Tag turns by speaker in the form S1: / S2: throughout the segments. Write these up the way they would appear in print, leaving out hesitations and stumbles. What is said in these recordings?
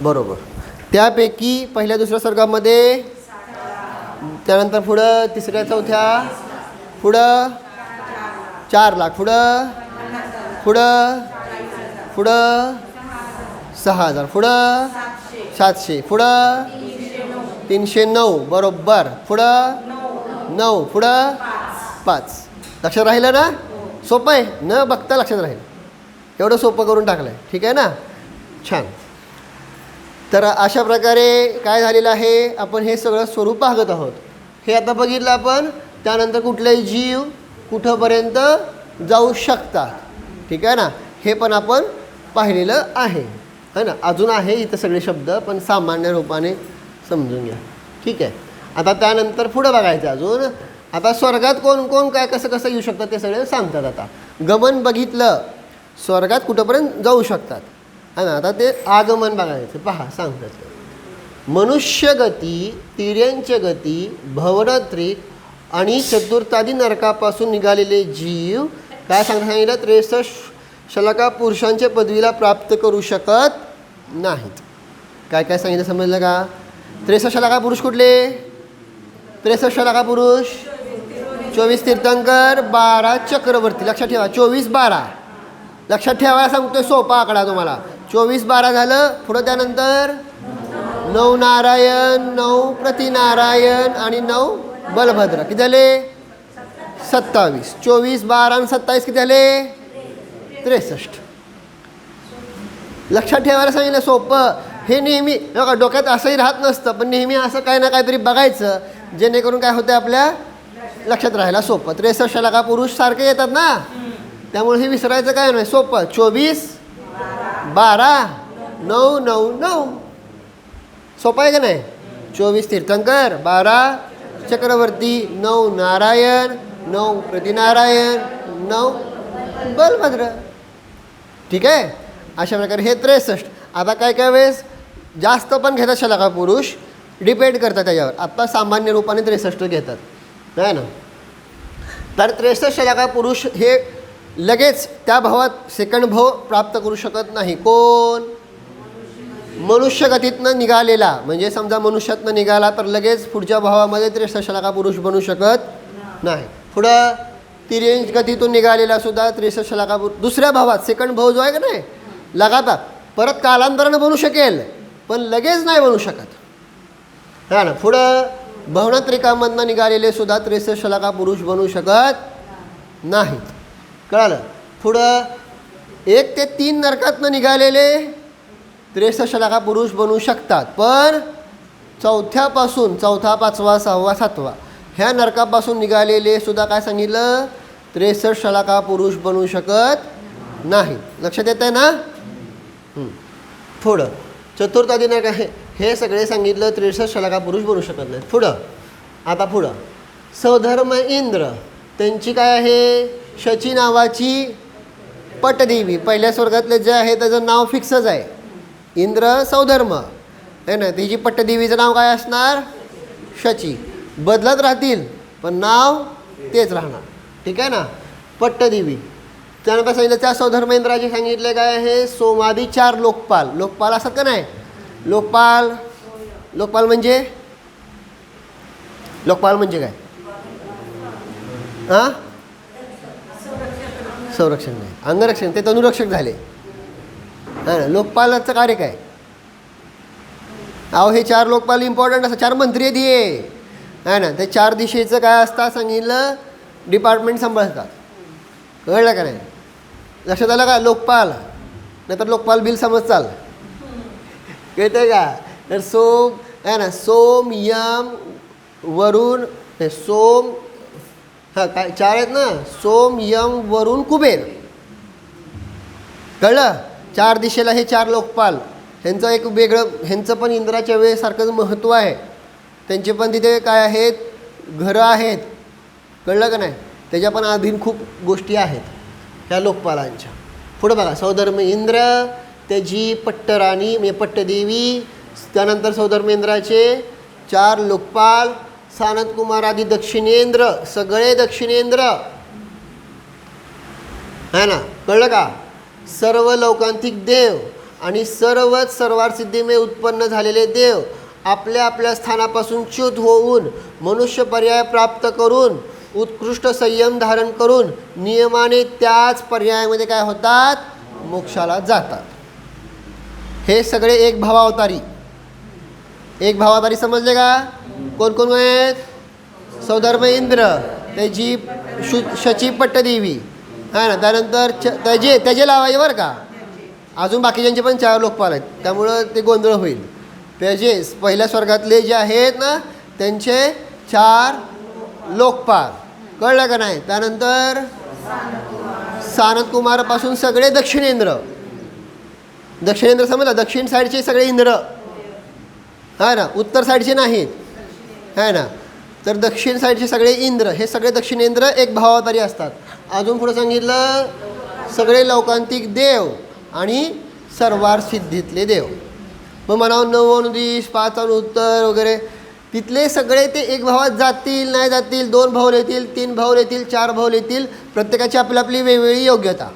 S1: बरोबर. त्यापैकी पहिल्या दुसऱ्या सर्गामध्ये, त्यानंतर पुढं तिसऱ्या चौथ्या, पुढं 4 लाख, पुढं पुढं पुढं 6,000, पुढं 700, पुढं 309, बरोबर. पुढं 9, पुढं 5. लक्षात राहिलं ना? सोपं आहे, न बघता लक्षात राहील. एवढं सोपं करून टाकलं आहे. ठीक आहे ना? छान. तर अशा प्रकारे काय झालेलं आहे, आपण हे सगळं स्वरूप पाहत आहोत. हे आता बघितलं आपण. त्यानंतर कुठलेही जीव कुठंपर्यंत जाऊ शकतात. ठीक आहे ना? हे पण आपण पाहिलेलं आहे ना? अजून आहे इथं सगळे शब्द, पण सामान्य रूपाने समजून घ्या. ठीक आहे. आता त्यानंतर पुढं बघायचं अजून. आता स्वर्गात कोण कोण काय कसं कसं येऊ शकतात ते सगळे सांगतात. आता गमन बघितलं, स्वर्गात कुठंपर्यंत जाऊ शकतात है ना? आता ते आगमन बघायचं. पहा सांगतात. मनुष्य गती, तिर्यंच गती, भवनत्रिक आणि चतुर्थादी नरकापासून निघालेले जीव काय सांगितलं? 63 शलाका पुरुषांच्या पदवीला प्राप्त करू शकत नाहीत. काय काय सांगितलं समजलं का? 63 शलाका पुरुष कुठले? 63 शलाका पुरुष 24 तीर्थंकर, 12 चक्रवर्ती. लक्षात ठेवा. 24 12 लक्षात ठेवायला सांगतोय. सोपा आकडा तुम्हाला. 24 12 झालं. पुढं त्यानंतर 9 नारायण, 9 प्रतिनारायण आणि 9 बलभद्र. किती झाले? 27. 24 12 आणि 27 किती झाले? 63. लक्षात ठेवायला सांगितलं. सोपं. हे नेहमी बघा डोक्यात असंही राहत नसतं, पण नेहमी असं काही ना काहीतरी बघायचं, जेणेकरून काय होतं आपल्या लक्षात राहायला सोपं. 63 शलाका पुरुष सारखे येतात ना, त्यामुळे हे विसरायचं काय नाही. सोपं. 24 12 9 9 9. सोपं आहे का नाही? 24 तीर्थंकर, 12 चक्रवर्ती, 9 नारायण, 9 प्रतिनारायण, 9 बलभद्र. ठीक आहे. अशा प्रकारे हे 63. आता काय काय वेळेस जास्त पण घेतात शलाका पुरुष, डिपेंड करतात त्याच्यावर. आत्ता सामान्य रूपाने 63 घेतात नाही ना. तर 63 शलाका पुरुष हे लगेच त्या भावात सेकंड भाव प्राप्त करू शकत नाही. कोण? मनुष्यगतीतनं निघालेला. म्हणजे समजा मनुष्यातनं निघाला तर लगेच पुढच्या भावामध्ये 63 शलाका पुरुष बनू शकत नाही. पुढं तिर्यंच गतीतून निघालेला सुद्धा 63 शलाका पुरुष दुसऱ्या भावात सेकंड भाव जो आहे का नाही लगातार परत कालांतरानं बनू शकेल, पण लगेच नाही बनू शकत है ना. पुढं भवनत्रिकामधनं निघालेले सुद्धा 63 शलाका पुरुष बनू शकत नाहीत. कळालं? पुढं 1 ते 3 नरकातनं निघालेले 63 शलाका पुरुष बनू शकतात, पण चौथ्यापासून 4, 5, 6, 7 ह्या नरकापासून निघालेले सुद्धा काय सांगितलं? 63 शलाका पुरुष बनू शकत नाही. लक्षात येत आहे ना? पुढं चतुर्थादी नरक हे सगळे सांगितलं 63 शलाका पुरुष बनू शकत नाही. पुढं आता पुढं सौधर्म इंद्र, त्यांची काय आहे? शची नावाची पटदेवी. पहिल्या स्वर्गातले जे आहे त्याचं नाव फिक्सच आहे, इंद्र सौधर्म आहे ना. तिची पट्टदेवीचं नाव काय असणार? शची. बदलत राहतील पण नाव तेच राहणार. ठीक आहे ना. पट्टदेवी. त्यानंतर सांगितलं त्या सौधर्म इंद्राचे सांगितले काय आहे? सोमादी 4 लोकपाल. लोकपाल असतात का नाही? लोकपाल लोकपाल म्हणजे काय? हां, संरक्षण नाही, अंगरक्षण. ते तनुरक्षक झाले. हां ना. लोकपालाचं कार्य काय? अहो हे 4 लोकपाल इम्पॉर्टंट असतात. 4 मंत्री आहेत हे आहे ना. ते 4 दिशेचं काय असतात सांगितलं? डिपार्टमेंट सांभाळतात. कळलं का नाही? लक्षात आलं का? लोकपाल नाहीतर लोकपाल बिल समज चाल. कळतं आहे का? तर सोम आहे ना. सोम यम वरुण. सोम हां काय 4 आहेत ना. सोम यम वरुण कुबेर. कळलं? 4 दिशेला हे 4 लोकपाल. ह्यांचं एक वेगळं, ह्यांचं पण इंद्राच्या वेळेसारखंच महत्त्व आहे. त्यांचे पण तिथे काय आहेत? घरं आहेत. कळलं का नाही? त्याच्या पण अधीन खूप गोष्टी आहेत ह्या लोकपालांच्या. पुढं बघा सौधर्म इंद्र, त्याची पट्टराणी म्हणजे पट्टदेवी. त्यानंतर सौधर्म इंद्राचे 4 लोकपाल, सानत कुमार आदी दक्षिणेंद्र, सगळे दक्षिणेंद्र है ना. कळलं का? सर्व लौकांतिक देव आणि सर्वच सर्वार सिद्धीमुळे उत्पन्न झालेले देव आपल्या आपल्या स्थानापासून च्युत होऊन मनुष्य पर्याय प्राप्त करून उत्कृष्ट संयम धारण करून नियमाने त्याच पर्यायामध्ये काय होतात, मोक्षाला जातात. हे सगळे एक भावावतारी. एक भावावतारी समजले का? कोण कोण आहेत? सौधर्म इंद्र, त्याची शची पट्टदेवी आहे ना, त्यानंतर त्याचे लावायचे बरं का. अजून बाकीच्यांचे पण 4 लोकपाल आहेत, त्यामुळं ते गोंधळ होईल. त्याचे पहिल्या स्वर्गातले जे आहेत ना त्यांचे 4 लोकपाल, कळलं का नाही. त्यानंतर सानद कुमारापासून सगळे दक्षिणेंद्र. दक्षिणेंद्र समजलं, दक्षिण साईडचे सगळे इंद्र आहे ना, उत्तर साईडचे नाहीत आहे ना. तर दक्षिण साईडचे सगळे इंद्र, हे सगळे दक्षिणेंद्र एक भावावतारी असतात. अजून पुढे सांगितलं सगळे लौकांतिक देव आणि सर्वार सिद्धीतले देव. मग म्हणावं 9 अनुदिश 5 अनुत्तर वगैरे तिथले सगळे ते एक भावात जातील नाही जातील, 2 भाऊ येतील, 3 भाऊ येतील, 4 भाऊ येतील, प्रत्येकाची आपली आपली वेगवेगळी योग्यता,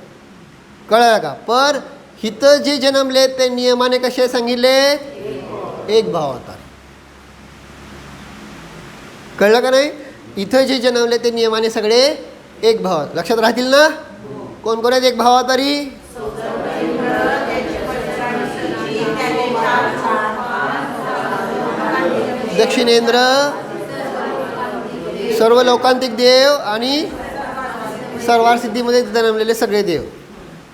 S1: कळलं का. पण हिथं जे जन्मले ते नियमाने कसे सांगितले, एक भावावतार, कळलं का नाही. इथं जे जन्मले ते नियमाने सगळे एक भावात, लक्षात राहतील ना. कोण कोण आहेत एक भावावतारी? दक्षिणेंद्र, सर्व लौकांतिक देव आणि सर्वार सिद्धीमध्ये जन्मलेले सगळे देव.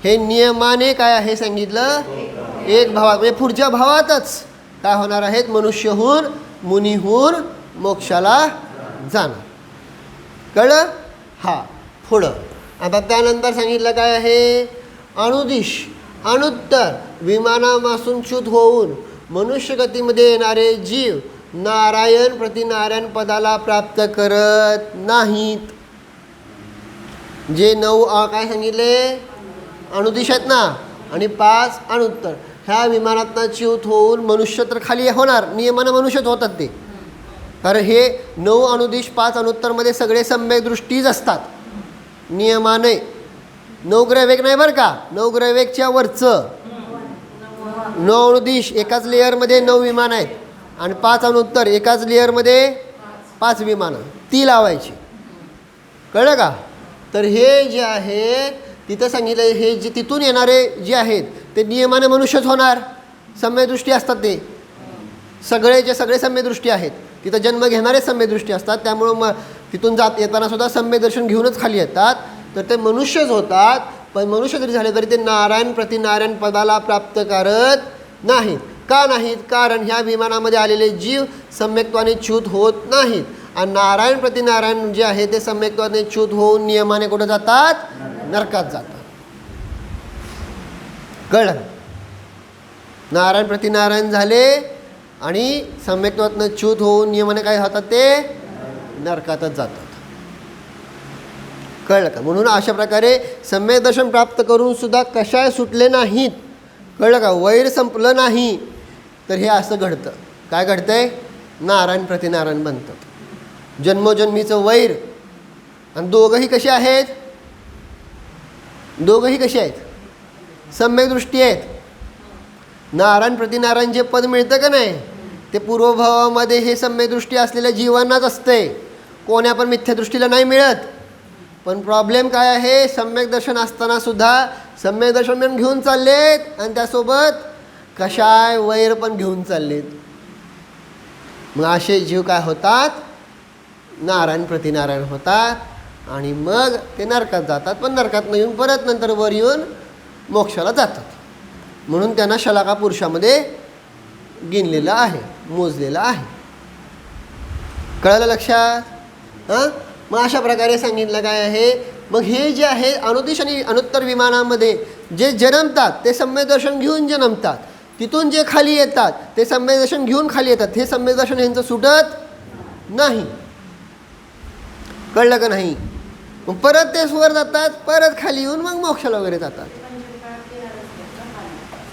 S1: हे नियमाने काय आहे सांगितलं, एक भावात. म्हणजे पुढच्या भावातच काय होणार आहेत, मनुष्यहून मुनीहून मोक्षाला जाणार, कळलं. हा पुढं आता त्यानंतर सांगितलं काय आहे, अनुदिश अनुत्तर विमानापासून च्युत होऊन मनुष्यगतीमध्ये येणारे जीव नारायण प्रतिनारायण पदाला प्राप्त करत नाहीत. जे 9 काय सांगितले अनुदिश आहेत ना, आणि 5 अनुत्तर, ह्या विमानातनं च्युत होऊन मनुष्य तर खाली होणार, नियमानं मनुष्यच होतात ते. कारण हे 9 अनुदिश 5 अनुत्तरमध्ये सगळे सम्यक दृष्टीच असतात नियमाने. 9 ग्रहवेग नाही बरं का, 9 ग्रहवेगच्या वरचं 9 अनुदिश एकाच लेअरमध्ये 9 विमान आहेत आणि 5 अनुत्तर एकाच लेअरमध्ये 5 विमानं, ती लावायची, कळलं का. तर हे जे आहे तिथं सांगितलं, हे जे तिथून येणारे जे आहेत ते नियमाने मनुष्यच होणार, सम्यदृष्टी असतात ते सगळेचे सगळे सम्यदृष्टी आहेत. तिथं जन्म घेणारे सम्यदृष्टी असतात, त्यामुळं मग तिथून येताना सुद्धा सम्यदर्शन घेऊनच खाली येतात. तर ते मनुष्यच होतात, पण मनुष्य जरी झाले तरी ते नारायण प्रतिनारायण पदाला प्राप्त करत नाहीत. का नाहीत? कारण ह्या विमानामध्ये आलेले जीव सम्यक्त्वाने च्युत होत नाहीत, आणि नारायण प्रतिनारायण जे आहे ते सम्यक्त्वाने च्युत होऊन नियमाने कुठं जातात, नरकात जातात, कळलं. नारायण प्रतिनारायण झाले आणि सम्यक्त्वातनं च्युत होऊन नियमाने काय होतात, ते नरकातच जातात, कळलं का. म्हणून अशा प्रकारे सम्यक दर्शन प्राप्त करून सुद्धा कशाय सुटले नाहीत, कळलं का. वैर संपलं नाही तर हे असं घडतं. काय घडतंय, नारायण प्रतिनारायण बनतात, जन्मोजन्मीचं वैर. आणि दोघंही कसे आहेत, दोघंही कसे आहेत, सम्यक दृष्टी आहेत. नारायण प्रतिनारायण जे पद मिळतं का नाही, ते पूर्वभावामध्ये हे सम्यकदृष्टी असलेल्या जीवांनाच असते, कोण्या पण मिथ्यादृष्टीला नाही मिळत. पण प्रॉब्लेम काय आहे, सम्यक दर्शन असताना सुद्धा सम्यक दर्शन पण घेऊन चाललेत आणि त्यासोबत कशाय वैर पण घेऊन चाललेत. मग असे जीव काय होतात, नारायण प्रतिनारायण होतात आणि मग ते नरकात जातात. पण नरकात न येऊन परत नंतर वर येऊन मोक्षाला जातात. म्हणून त्यांना शलाका पुरुषामध्ये गिनलेलं आहे, मोजलेलं आहे, कळलं लक्षात. हां, मग अशा प्रकारे सांगितलं काय आहे. मग हे जे आहे अनुदिश आणि अनुत्तर विमानामध्ये जे जन्मतात ते सम्यकदर्शन घेऊन जन्मतात, तिथून जे खाली येतात ते सम्यकदर्शन घेऊन खाली येतात. हे सम्यकदर्शन यांचं सुटत नाही, कळलं का नाही. मग परत ते वर जातात, परत खाली येऊन मग मोक्षाला वगैरे जातात.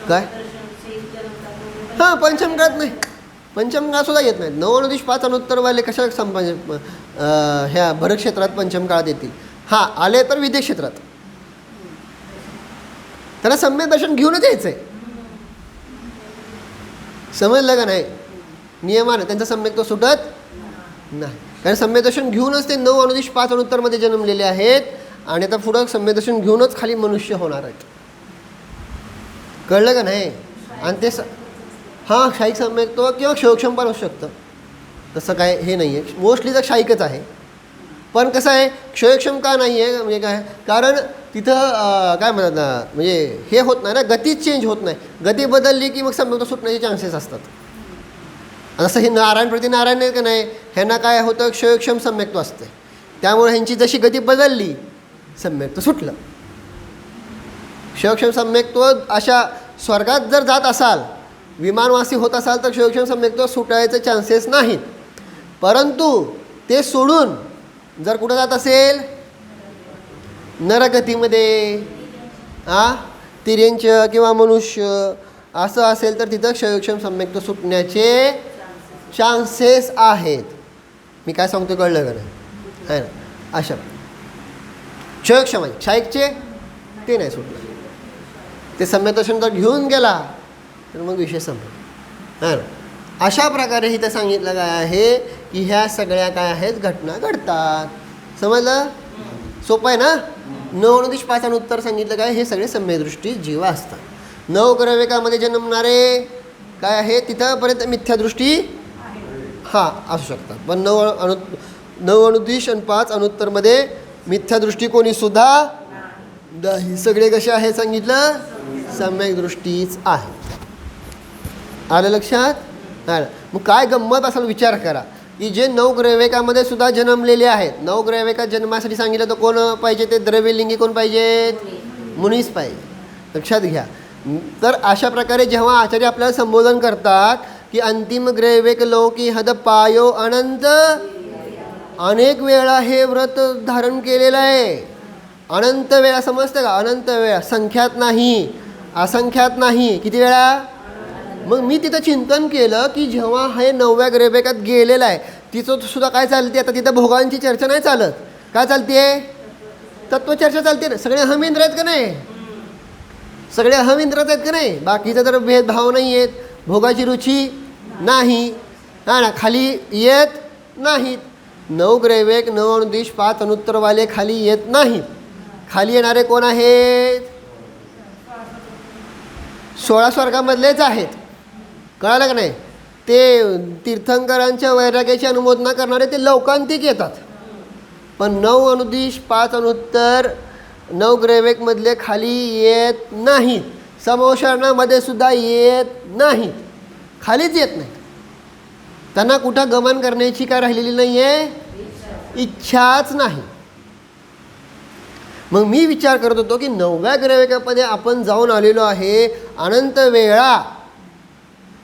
S1: काय हां, पंचमकाळात नाही, पंचमकाळात सुद्धा येत नाहीत. 9 अनुदिश 5 अनुत्तरवाले कशा ह्या भरत क्षेत्रात पंचमकाळात येतील. हां, आले तर विदेश क्षेत्रात, त्यांना सम्यक दर्शन घेऊनच यायचं आहे. समजलं का नाही? नियमानं त्यांचा सम्यक्त्व सुटत नाही, कारण सम्यदर्शन घेऊनच ते 9 अनुदिश 5 अनुत्तरमध्ये जन्मलेले आहेत आणि आता पुढं सम्यदर्शन घेऊनच खाली मनुष्य होणार आहेत. कळलं का नाही? आणि ते हां क्षायिक सम्यक्त्व किंवा क्षयोक्षम पण असू शकतं, तसं काय हे नाही आहे. मोस्टली तर क्षायिकच आहे. पण कसं आहे क्षयोक्षम का नाही आहे म्हणजे काय, कारण तिथं काय म्हणतात ना, म्हणजे हे होत नाही ना, गतीच चेंज होत नाही. गती बदलली की मग सम्यक्त्व सुटण्याचे चान्सेस असतात. जसं हे नारायण प्रतिनारायण आहे का नाही, ह्यांना काय होतं क्षयोक्षम सम्यक्त्व असते, त्यामुळे ह्यांची जशी गती बदलली सम्यक्त्व सुटलं. क्षयोक्षम सम्यक्त्व अशा स्वर्गात जर जात असाल, विमानवासी होत असाल तर क्षयोक्षम सम्यक्त्व सुटायचे चान्सेस नाहीत. परंतु ते सोडून जर कुठं जात असेल नरगतीमध्ये, तिर्यंच किंवा मनुष्य असं असेल तर तिथं क्षयोक्षम सम्यक्त्व सुटण्याचे चान्सेस आहेत. मी काय सांगतो कळलं का नाही? आहे ना, अशा क्षयोक्षम आहे. क्षायिकचे ते नाही सुटलं, ते सम्यक्त्व जर घेऊन गेला तर मग विषय संपला. आहे ना. अशा प्रकारे इथं सांगितलं काय आहे की ह्या सगळ्या काय आहेत घटना घडतात. समजलं? सोपं आहे ना. 9 अनुदिश 5 अनुत्तर सांगितलं काय, हे सगळे सम्यदृष्टी जीव असतात. 9 ग्रहवेकामध्ये जन्मणारे काय आहे तिथंपर्यंत मिथ्यादृष्टी हां असू शकतात, पण 9 अनुदिश आणि 5 अनुत्तरमध्ये मिथ्यादृष्टी कोणी सुद्धा नाही. सगळे कसे आहे सांगितलं, सम्यक दृष्टीच आहे. आलं लक्षात? हां. मग काय गंमत असेल विचार करा की जे 9 ग्रहवेकामध्ये सुद्धा जन्मलेले आहेत, 9 ग्रहवेकात जन्मासाठी सांगितलं तर कोण पाहिजे, ते द्रव्यलिंगी कोण पाहिजेत, मुनीच पाहिजे. लक्षात घ्या. तर अशा प्रकारे जेव्हा आचार्य आपल्याला संबोधन करतात की अंतिम ग्रहवेक लौकी हद पायो अनंत, अनेक वेळा हे व्रत धारण केलेलं आहे. अनंत वेळा, समजतं का? अनंत वेळा, संख्यात नाही, असंख्यात नाही. किती वेळा? मग मी तिथं चिंतन केलं की जेव्हा हे 9व्या ग्रहवेकात गेलेलं आहे तिथं सुद्धा काय चालते, आता तिथं भोगांची चर्चा नाही चालत. काय चालते? तत्वचर्चा चालते ना. सगळे अहमिंद्र आहेत का नाही? सगळे अहमिंद्रच आहेत का नाही? बाकीचा तर भेदभाव नाही आहेत, भोगाची रुची नाही, हा ना, खाली येत नाहीत. 9 ग्रहवेक 9 अनुदिश 5 अनुत्तरवाले खाली येत नाहीत. खाली येणारे कोण आहेत? 16 स्वर्गामधलेच आहेत. कळालं का नाही? ते तीर्थंकरांच्या वैराग्याची अनुमोदना करणारे ते लौकांतिक येतात. पण 9 अनुदिश 5 अनुत्तर 9 ग्रहवेकमधले खाली येत नाहीत. समोषणामध्ये सुद्धा येत नाहीत, खालीच येत नाही. त्यांना कुठं गमन करण्याची काय राहिलेली नाही आहे, इच्छाच नाही. मग मी विचार करत होतो की 9व्या ग्रहवेकामध्ये आपण जाऊन आलेलो आहे अनंत वेळा.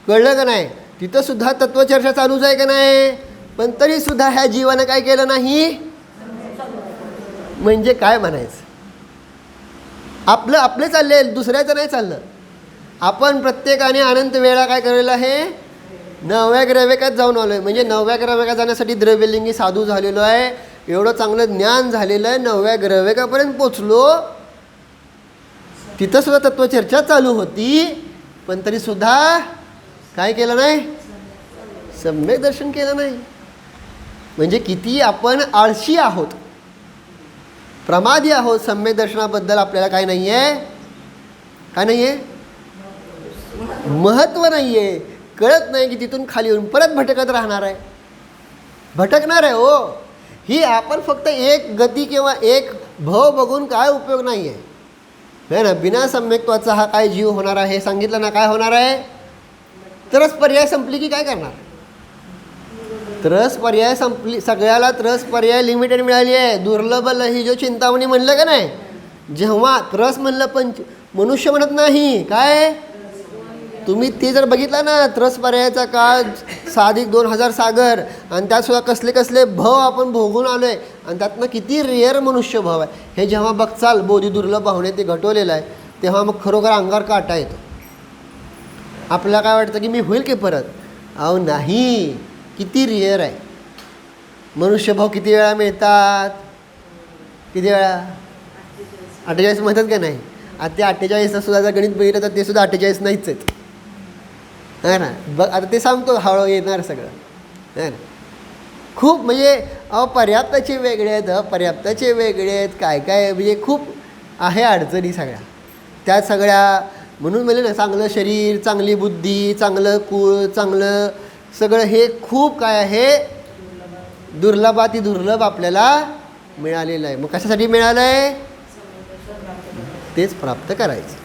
S1: कळलं का नाही? तिथं सुद्धा तत्वचर्चा चालूच आहे का नाही? पण तरीसुद्धा ह्या जीवानं काय केलं नाही. म्हणजे काय म्हणायचं, आपले चालले, दुसऱ्याचं नाही चाललं. आपण प्रत्येकाने अनंत वेळा काय करेल आहे, 9व्या ग्रहवेकात जाऊन आलो आहे. म्हणजे 9व्या ग्रहवेकात जाण्यासाठी द्रव्यलिंगी साधू झालेलो आहे, एवढं चांगलं ज्ञान झालेलं आहे, 9व्या ग्रहवेकापर्यंत पोचलो. तिथं सुद्धा तत्वचर्चा चालू होती, पण तरीसुद्धा काय केलं नाही, सम्यक दर्शन केलं नाही. म्हणजे किती आपण आळशी आहोत, प्रमादी आहोत. सम्यक दर्शनाबद्दल आपल्याला काय नाही आहे, काय नाही आहे, महत्त्व नाही आहे. कळत नाही की तिथून खाली येऊन परत भटकत राहणार आहे, भटकणार आहे. हो, ही आपण फक्त एक गती किंवा एक भव बघून काय उपयोग नाही आहे, है ना. बिना सम्यक्त्वाचा हा काय जीव होणार आहे सांगितलं ना. काय होणार आहे, त्रस पर्याय संपली की काय करणार. त्रस पर्याय संपली, सगळ्याला त्रस पर्याय लिमिटेड मिळाली आहे. दुर्लभ ही जो चिंतामणी म्हणलं का नाही, जेव्हा त्रस म्हणलं पण मनुष्य म्हणत नाही. काय तुम्ही ते जर बघितलं ना, त्रस पर्यायाचा काळ 6+2000 सागर, आणि त्यातसुद्धा कसले कसले भव आपण भोगून आलो आहे, आणि त्यातनं किती रेअर मनुष्य भाव आहे. हे जेव्हा बघचाल बोधी दुर्लभ भावने ते घटवलेलं आहे, तेव्हा मग खरोखर अंगावर काटा येतो. आपल्याला काय वाटतं की मी होईल की परत, अहो नाही, किती रेअर आहे. मनुष्यभाव किती वेळा मिळतात, किती वेळा, 48 म्हणतात का नाही. आता ते 48चा सुद्धा जर गणित बघितलं तर ते सुद्धा 48 नाहीच आहेत. है ना. बघ आता ते सांगतो हळू येणार सगळं है ना. खूप म्हणजे पर्याप्ताचे वेगळे आहेत, अपर्याप्ताचे वेगळे आहेत, काय काय म्हणजे खूप आहे अडचणी सगळ्या त्या सगळ्या. म्हणून म्हणजे ना चांगलं शरीर, चांगली बुद्धी, चांगलं कुळ, चांगलं सगळं हे खूप काय आहे दुर्लभाती दुर्लभ आपल्याला मिळालेलं आहे. मग कशासाठी मिळालं आहे? तेच प्राप्त करायचं.